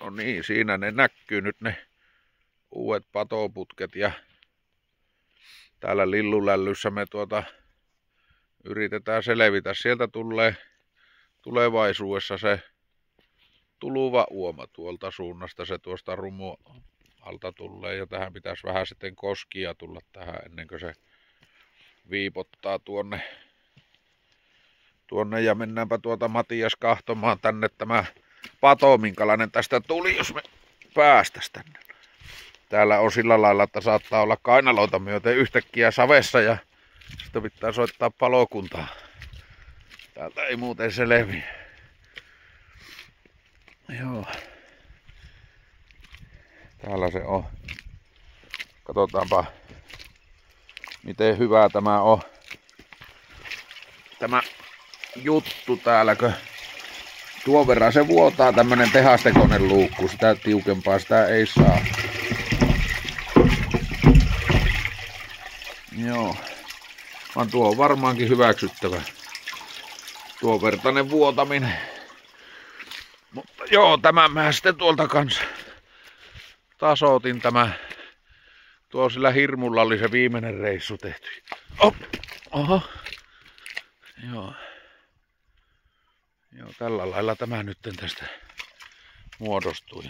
No niin, siinä ne näkyy nyt ne uudet patoputket ja täällä Lillulällyssä me yritetään selvitä. Sieltä tulee tulevaisuudessa se tuluva uoma tuolta suunnasta, se tuosta rumu alta tulee ja tähän pitäisi vähän sitten koskia tulla tähän ennen kuin se viipottaa tuonne ja mennäänpä Matias kahtomaan tänne tämä pato, minkälainen tästä tuli, jos me päästäisiin tänne. Täällä on sillä lailla, että saattaa olla kainaloita myöten yhtäkkiä savessa ja sitten pitää soittaa palokuntaa. Täältä ei muuten selviä. Joo. Täällä se on. Katsotaanpa, miten hyvä tämä on. Tämä juttu täälläkö. Tuon verran se vuotaa tämmönen tehastekonen luukku. Sitä tiukempaa sitä ei saa. Joo. Vaan tuo on varmaankin hyväksyttävä. Tuon vertainen vuotaminen. Mutta joo, tämän mä sitten tuolta kanssa tasoitin tämä. Tuo sillä hirmulla oli se viimeinen reissu tehty. Oho. Joo. Joo, tällä lailla tämä nyt tästä muodostui.